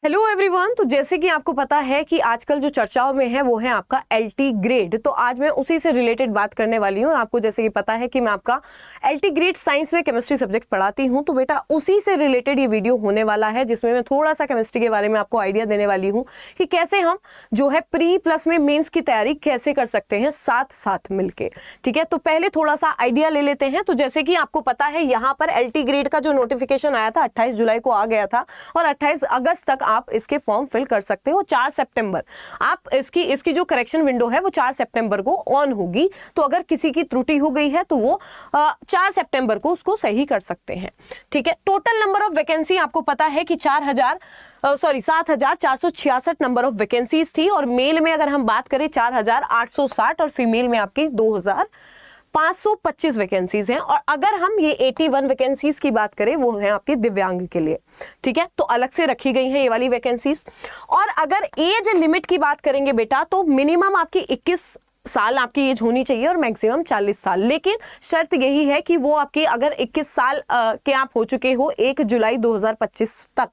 Hello everyone. तो जैसे कि आपको पता है कि आजकल जो चर्चाओं में है वो है आपका एलटी ग्रेड। तो आज मैं उसी से रिलेटेड बात करने वाली हूँ और आपको जैसे कि पता है कि मैं आपका एलटी ग्रेड साइंस में केमिस्ट्री सब्जेक्ट पढ़ाती हूँ। तो बेटा उसी से रिलेटेड ये वीडियो होने वाला है जिसमें मैं थोड़ा सा केमिस्ट्री के बारे में आपको आइडिया देने वाली हूँ कि कैसे हम जो है प्री प्लस में मेन्स की तैयारी कैसे कर सकते हैं साथ साथ मिलके। ठीक है, तो पहले थोड़ा सा आइडिया ले लेते हैं। तो जैसे कि आपको पता है यहाँ पर एलटी ग्रेड का जो नोटिफिकेशन आया था 28 जुलाई को आ गया था और 28 अगस्त तक आप इसके फॉर्म फिल कर सकते हो। 4 सितंबर आप इसकी जो करेक्शन विंडो है वो 4 सितंबर को ऑन होगी। तो अगर किसी की त्रुटि हो गई है तो वो 4 सितंबर को उसको सही कर सकते हैं। ठीक है, टोटल नंबर ऑफ वैकेंसी आपको पता है कि 7,466 नंबर ऑफ वैकेंसीज थी और मेल में अगर हम बात करें 4,860 और फीमेल में आपकी 2,525 वैकेंसीज हैं। और अगर हम ये 81 वैकेंसीज की बात करें वो है आपकी दिव्यांग के लिए। ठीक है, तो अलग से रखी गई हैं ये वाली वैकेंसीज। और अगर एज लिमिट की बात करेंगे बेटा तो मिनिमम आपकी 21 साल आपकी एज होनी चाहिए और मैक्सिमम 40 साल। लेकिन शर्त यही है कि वो आपके अगर 21 साल के आप हो चुके हो 1 जुलाई 2025 तक,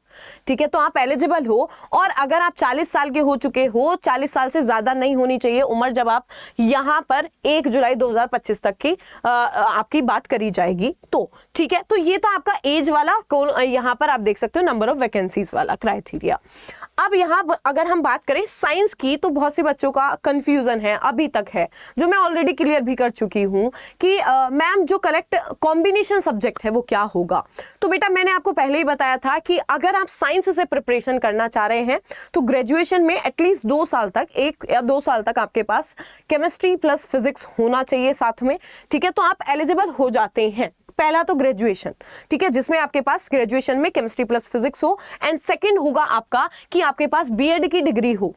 ठीक है, तो आप एलिजिबल हो। और अगर आप 40 साल के हो चुके हो, 40 साल से ज्यादा नहीं होनी चाहिए उम्र जब आप यहां पर 1 जुलाई 2025 तक की आपकी बात करी जाएगी। तो ठीक है, तो ये तो आपका एज वाला यहां पर आप देख सकते हो नंबर ऑफ वैकेंसीज वाला क्राइटेरिया। अब यहां अगर हम बात करें साइंस की तो बहुत से बच्चों का कंफ्यूजन है अभी तक है, जो मैं ऑलरेडी क्लियर भी कर चुकी हूं कि मैम जो करेक्ट कॉम्बिनेशन सब्जेक्ट है वो क्या होगा। तो बेटा मैंने आपको पहले ही बताया था कि अगर आप साइंस से प्रिपरेशन करना चाह रहे हैं तो ग्रेजुएशन में एटलीस्ट 2 साल तक 1 या 2 साल तक आपके पास केमिस्ट्री प्लस फिजिक्स होना चाहिए साथ में। ठीक है, तो आप एलिजिबल हो जाते हैं। पहला तो ग्रेजुएशन, ठीक है, जिसमें आपके पास ग्रेजुएशन में केमिस्ट्री प्लस फिजिक्स हो। एंड सेकंड होगा आपका कि आपके पास बीएड की डिग्री हो,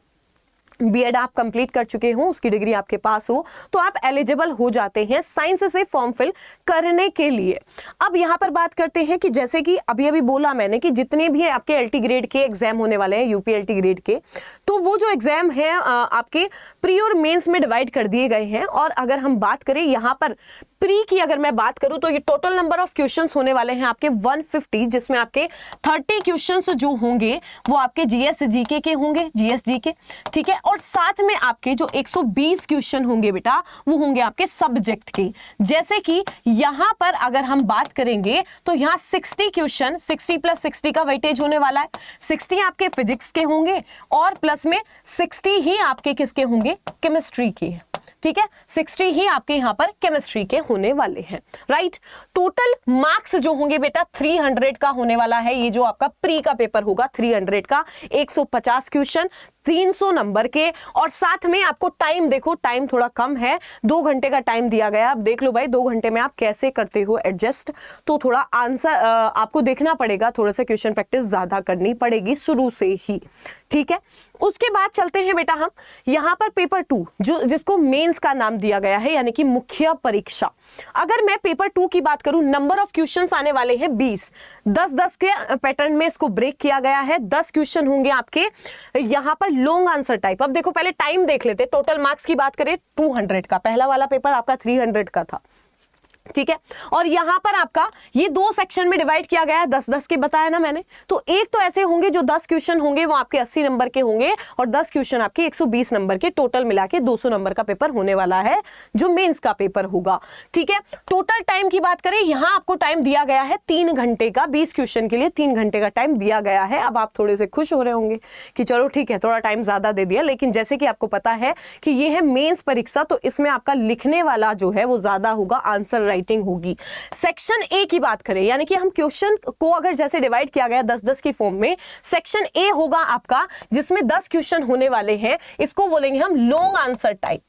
बीएड आप कंप्लीट कर चुके हो, उसकी डिग्री आपके पास हो, तो आप एलिजिबल हो जाते हैं साइंस से फॉर्म फिल करने के लिए। अब यहां पर बात करते हैं कि जैसे कि अभी अभी बोला मैंने कि जितने भी आपके एलटी ग्रेड के एग्जाम होने वाले हैं यूपी एलटी ग्रेड के, तो वो जो एग्जाम है आपके प्री और मेंस में डिवाइड कर दिए गए हैं। और अगर हम बात करें यहां पर प्री की अगर मैं बात करूं तो ये टोटल नंबर ऑफ क्वेश्चंस होने वाले हैं आपके 150, जिसमें आपके 30 क्वेश्चंस जो होंगे वो आपके जीएस जीके के होंगे, जीएस जीके। ठीक है, और साथ में आपके जो 120 क्वेश्चन होंगे बेटा वो होंगे आपके सब्जेक्ट के। जैसे कि यहां पर अगर हम बात करेंगे तो यहां 60 क्वेश्चन, 60 प्लस 60 का वेटेज होने वाला है। 60 आपके फिजिक्स के होंगे और प्लस में 60 ही आपके किसके होंगे, केमिस्ट्री के। ठीक है, 60 ही आपके यहां पर केमिस्ट्री के होने वाले हैं। राइट, टोटल मार्क्स जो होंगे बेटा 300 का होने वाला है। ये जो आपका प्री का पेपर होगा 300 का, 150 क्वेश्चन 300 नंबर के। और साथ में आपको टाइम, देखो टाइम थोड़ा कम है, 2 घंटे का टाइम दिया गया। अब देख लो भाई 2 घंटे में आप कैसे करते हो एडजस्ट। तो थोड़ा आंसर आपको देखना पड़ेगा, थोड़ा सा क्वेश्चन प्रैक्टिस ज्यादा करनी पड़ेगी शुरू से ही। ठीक है, उसके बाद चलते हैं बेटा हम यहां पर पेपर 2 जो जिसको मेंस का नाम दिया गया है, यानी कि मुख्य परीक्षा। अगर मैं पेपर 2 की बात करूं, नंबर ऑफ क्वेश्चंस आने वाले हैं 20, 10-10 के पैटर्न में इसको ब्रेक किया गया है। 10 क्वेश्चन होंगे आपके यहां पर लॉन्ग आंसर टाइप। अब देखो पहले टाइम देख लेते। टोटल मार्क्स की बात करें 200 का, पहला वाला पेपर आपका 300 का था। ठीक है, और यहां पर आपका ये 2 सेक्शन में डिवाइड किया गया है, 10-10 के बताया ना मैंने। तो एक तो ऐसे होंगे जो 10 क्वेश्चन होंगे वो आपके 80 नंबर के होंगे और 10 क्वेश्चन आपके 120 नंबर के। टोटल मिला के 200 नंबर का पेपर होने वाला है जो मेंस का पेपर होगा। ठीक है, टोटल टाइम की बात करें यहां आपको टाइम दिया गया है 3 घंटे का, 20 क्वेश्चन के लिए 3 घंटे का टाइम दिया गया है। अब आप थोड़े से खुश हो रहे होंगे कि चलो ठीक है थोड़ा टाइम ज्यादा दे दिया, लेकिन जैसे कि आपको पता है कि ये है मेंस परीक्षा तो इसमें आपका लिखने वाला जो है वो ज्यादा होगा, आंसर राइटिंग होगी। सेक्शन ए की बात करें, यानी कि हम क्वेश्चन को अगर जैसे डिवाइड किया गया 10-10 की फॉर्म में, सेक्शन ए होगा आपका जिसमें 10 क्वेश्चन होने वाले हैं। इसको बोलेंगे हम long answer type,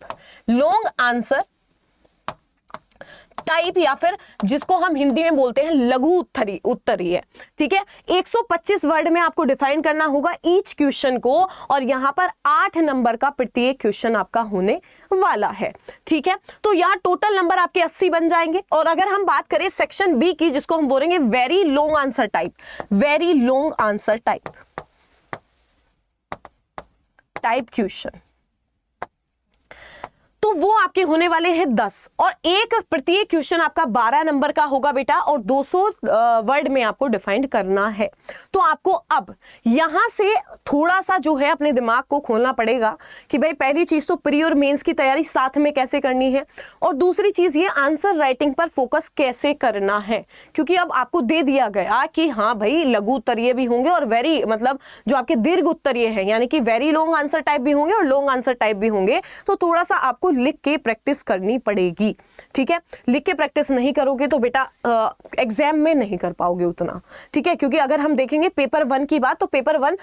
long answer type, या फिर जिसको हम हिंदी में बोलते हैं लघु उत्तरीय। ठीक है, 125 वर्ड में आपको डिफाइन करना होगा ईच क्वेश्चन को और यहां पर 8 नंबर का प्रत्येक क्वेश्चन आपका होने वाला है। ठीक है, तो यहां टोटल नंबर आपके 80 बन जाएंगे। और अगर हम बात करें सेक्शन बी की, जिसको हम बोलेंगे very long answer type, very long answer type question, तो वो आपके होने वाले हैं 10 और एक प्रत्येक क्वेश्चन आपका 12 नंबर का होगा बेटा और 200 वर्ड में आपको डिफाइन करना है। तो आपको अब यहां से थोड़ा सा जो है अपने दिमाग को खोलना पड़ेगा कि भाई पहली चीज तो प्री और मेंस की तैयारी साथ में कैसे करनी है और दूसरी चीज ये आंसर राइटिंग पर फोकस कैसे करना है, क्योंकि अब आपको दे दिया गया कि हाँ भाई लघु उत्तरीय भी होंगे और वेरी मतलब जो आपके दीर्घ उत्तरीय है यानी कि वेरी लॉन्ग आंसर टाइप भी होंगे और लॉन्ग आंसर टाइप भी होंगे। तो थोड़ा सा आपको लिख के प्रैक्टिस करनी पड़ेगी, ठीक है। लिख के प्रैक्टिस नहीं करोगे तो बेटा एग्जाम में नहीं कर पाओगे उतना, ठीक है। क्योंकि अगर हम देखेंगे पेपर 1 की बात, तो पेपर 1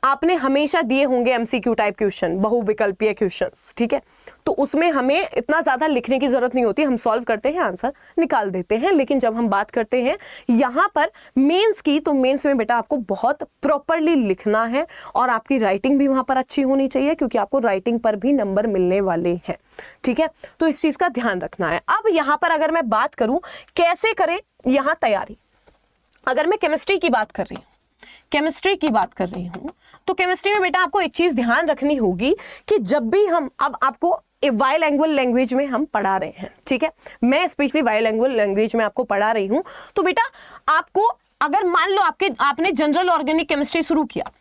आपने हमेशा दिए होंगे एमसीक्यू टाइप क्वेश्चन, बहुविकल्पीय क्वेश्चंस, ठीक है। तो उसमें हमें इतना ज्यादा लिखने की जरूरत नहीं होती, हम सॉल्व करते हैं आंसर निकाल देते हैं। लेकिन जब हम बात करते हैं यहाँ पर मेंस की, तो मेंस में बेटा आपको बहुत प्रॉपरली लिखना है और आपकी राइटिंग भी वहां पर अच्छी होनी चाहिए क्योंकि आपको राइटिंग पर भी नंबर मिलने वाले हैं, ठीक है। तो इस चीज का ध्यान रखना है। अब यहाँ पर अगर मैं बात करूं कैसे करें यहाँ तैयारी, अगर मैं केमिस्ट्री की बात कर रही हूं तो केमिस्ट्री में बेटा आपको एक चीज ध्यान रखनी होगी कि जब भी हम अब आपको बाइलिंगुअल लैंग्वेज में हम पढ़ा रहे हैं, ठीक है, मैं स्पेशली बाइलिंगुअल लैंग्वेज में आपको पढ़ा रही हूं, तो बेटा आपको अगर मान लो आपने जनरल ऑर्गेनिक केमिस्ट्री शुरू किया,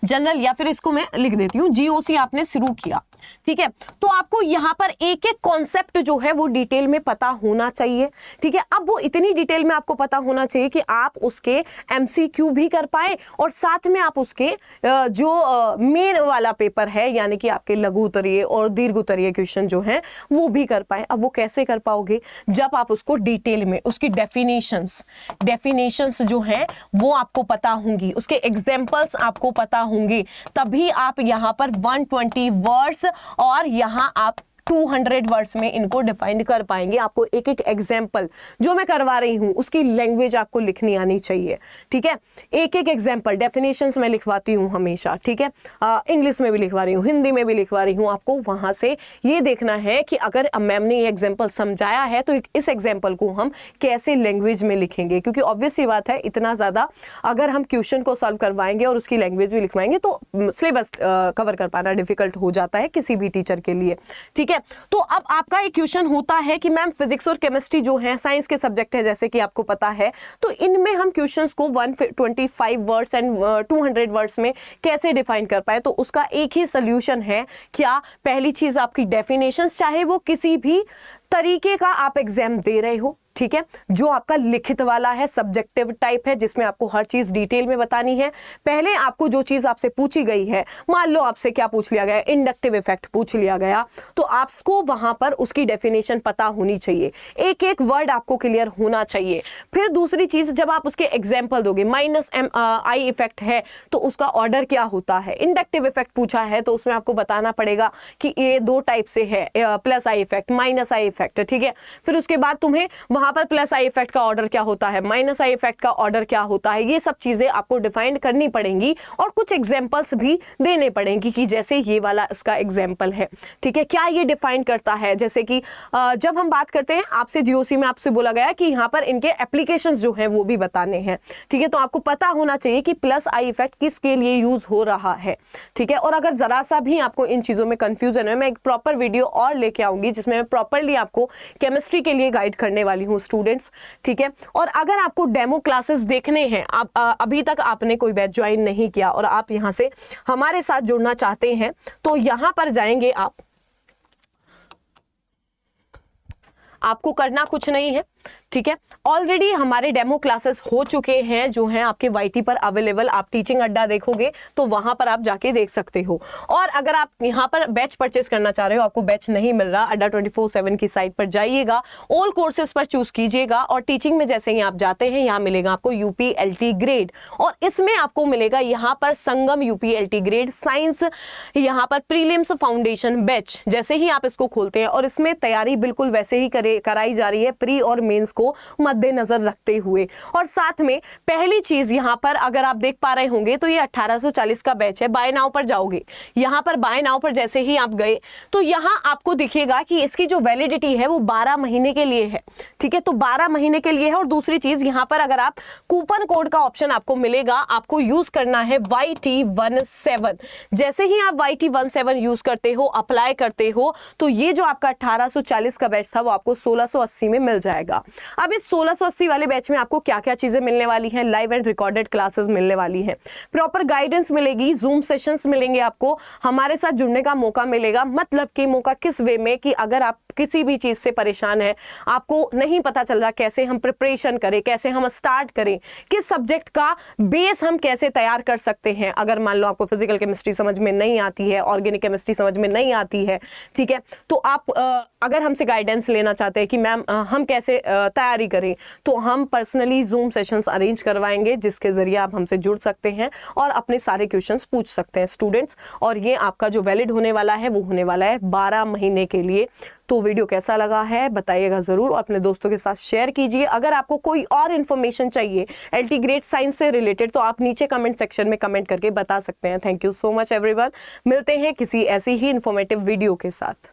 जनरल या फिर इसको मैं लिख देती हूं जीओसी आपने शुरू किया, ठीक है, तो आपको यहां पर एक एक कॉन्सेप्ट जो है वो डिटेल में पता होना चाहिए, ठीक है। अब वो इतनी डिटेल में आपको पता होना चाहिए कि आप उसके एमसीक्यू भी कर पाए और साथ में आप उसके जो मेन वाला पेपर है यानी कि आपके लघु उत्तरीय और दीर्घ उत्तरीय क्वेश्चन जो है वो भी कर पाए। अब वो कैसे कर पाओगे, जब आप उसको डिटेल में उसकी डेफिनेशंस जो है वो आपको पता होंगी, उसके एग्जाम्पल्स आपको पता होंगे, तभी आप यहाँ पर 120 वर्ड्स और यहां आप 200 वर्ड्स में इनको डिफाइन कर पाएंगे। आपको एक एक एग्जाम्पल जो मैं करवा रही हूं उसकी लैंग्वेज आपको लिखनी आनी चाहिए, ठीक है। एक एक एग्जाम्पल डेफिनेशंस में लिखवाती हूं हमेशा, ठीक है, इंग्लिश में भी लिखवा रही हूं, हिंदी में भी लिखवा रही हूं। आपको वहां से ये देखना है कि अगर मैम ने ये एग्जाम्पल समझाया है तो इस एग्जाम्पल को हम कैसे लैंग्वेज में लिखेंगे, क्योंकि ऑब्वियस सी बात है इतना ज्यादा अगर हम क्वेश्चन को सॉल्व करवाएंगे और उसकी लैंग्वेज भी लिखवाएंगे तो सिलेबस कवर कर पाना डिफिकल्ट हो जाता है किसी भी टीचर के लिए, ठीक है। तो अब आपका एक क्वेश्चन होता है कि मैम फिजिक्स और केमिस्ट्री जो है साइंस के सब्जेक्ट है जैसे कि आपको पता है, तो इनमें हम क्वेश्चंस को 125 वर्ड्स एंड 200 वर्ड्स में कैसे डिफाइन कर पाए। तो उसका एक ही सोल्यूशन है, क्या, पहली चीज आपकी डेफिनेशंस, चाहे वो किसी भी तरीके का आप एग्जाम दे रहे हो, ठीक है, जो आपका लिखित वाला है, सब्जेक्टिव टाइप है जिसमें आपको हर चीज डिटेल में बतानी है। पहले आपको जो चीज आपसे पूछी गई है, मान लो आपसे क्या पूछ लिया गया, इंडक्टिव इफेक्ट पूछ लिया गया, तो आपको वहां पर उसकी डेफिनेशन पता होनी चाहिए, एक एक वर्ड आपको क्लियर होना चाहिए। फिर दूसरी चीज, जब आप उसके एग्जाम्पल दोगे, -i इफेक्ट है तो उसका ऑर्डर क्या होता है, इंडक्टिव इफेक्ट पूछा है तो उसमें आपको बताना पड़ेगा कि ये 2 टाइप से है, +i इफेक्ट, -i इफेक्ट, ठीक है। फिर उसके बाद तुम्हें वहां पर +i इफेक्ट का ऑर्डर क्या होता है, -i इफेक्ट का ऑर्डर क्या होता है, ये सब चीजें आपको डिफाइन करनी पड़ेंगी और कुछ एग्जांपल्स भी देने पड़ेंगी कि जैसे ये वाला इसका एग्जांपल है, ठीक है, क्या ये डिफाइन करता है। जैसे कि जब हम बात करते हैं आपसे जीओसी में आपसे बोला गया कि यहाँ पर इनके एप्लीकेशंस जो हैं वो भी बताने हैं, ठीक है, तो आपको पता होना चाहिए कि +i इफेक्ट किसके लिए यूज हो रहा है, ठीक है। और अगर जरा सा भी आपको इन चीजों में कंफ्यूजन है, मैं एक प्रॉपर वीडियो और लेके आऊंगी जिसमें मैं प्रॉपरली आपको केमिस्ट्री के लिए गाइड करने वाली हूँ स्टूडेंट्स, ठीक है। और अगर आपको डेमो क्लासेस देखने हैं, आप अभी तक आपने कोई बैच ज्वाइन नहीं किया और आप यहां से हमारे साथ जुड़ना चाहते हैं तो यहां पर जाएंगे आपको करना कुछ नहीं है, ठीक है। ऑलरेडी हमारे डेमो क्लासेस हो चुके हैं जो हैं आपके वाईटी पर अवेलेबल, आप टीचिंग अड्डा देखोगे तो वहां पर आप जाके देख सकते हो। और अगर आप यहां पर बैच परचेस करना चाह रहे हो, आपको बैच नहीं मिल रहा, अड्डा 24/7 की साइट पर जाइएगा, ऑल कोर्सेज पर चूज कीजिएगा और टीचिंग में जैसे ही आप जाते हैं यहाँ मिलेगा आपको UPLT ग्रेड और इसमें आपको मिलेगा यहाँ पर संगम UPLT ग्रेड साइंस, यहाँ पर प्रीलिम्स फाउंडेशन बैच। जैसे ही आप इसको खोलते हैं और इसमें तैयारी बिल्कुल वैसे ही कराई जा रही है, प्री और मेंस को मद्देनजर रखते हुए। और साथ में पहली चीज यहां पर अगर आप देख पा रहे होंगे तो ये 1840 का बैच है। बाय नाउ पर जाओगे, यहां पर बाय नाउ पर जैसे ही आप गए तो यहां आपको दिखेगा कि इसकी जो वैलिडिटी है वो 12 महीने के लिए है, ठीक है। तो 12 महीने के लिए है। और दूसरी चीज यहां पर अगर आप कूपन कोड का ऑप्शन आपको मिलेगा, आपको यूज करना है YT17। जैसे ही आप YT17 यूज करते हो, अप्लाई करते हो, तो ये जो आपका 1840 का बैच था वो आपको 1680 में मिल जाएगा। अब इस 1680 वाले बैच में आपको क्या क्या चीजें मिलने वाली हैं? लाइव एंड रिकॉर्डेड क्लासेस मिलने वाली हैं, प्रॉपर गाइडेंस मिलेगी, जूम सेशंस मिलेंगे, आपको हमारे साथ जुड़ने का मौका मिलेगा। मतलब कि मौका किस वे में कि अगर आप किसी भी चीज से परेशान है, आपको नहीं पता चल रहा कैसे हम प्रिपरेशन करें, कैसे हम स्टार्ट करें, किस सब्जेक्ट का बेस हम कैसे तैयार कर सकते हैं। अगर मान लो आपको फिजिकल केमिस्ट्री समझ में नहीं आती है, ऑर्गेनिक केमिस्ट्री समझ में नहीं आती है, ठीक है, तो आप अगर हमसे गाइडेंस लेना चाहते हैं कि मैम हम कैसे तैयारी करें, तो हम पर्सनली जूम सेशंस अरेंज करवाएंगे जिसके जरिए आप हमसे जुड़ सकते हैं और अपने सारे क्वेश्चंस पूछ सकते हैं स्टूडेंट्स। और ये आपका जो वैलिड होने वाला है वो होने वाला है 12 महीने के लिए। तो वीडियो कैसा लगा है बताइएगा जरूर और अपने दोस्तों के साथ शेयर कीजिए। अगर आपको कोई और इन्फॉर्मेशन चाहिए LT ग्रेड साइंस से रिलेटेड तो आप नीचे कमेंट सेक्शन में कमेंट करके बता सकते हैं। Thank you so much everyone. मिलते हैं किसी ऐसी ही इंफॉर्मेटिव वीडियो के साथ।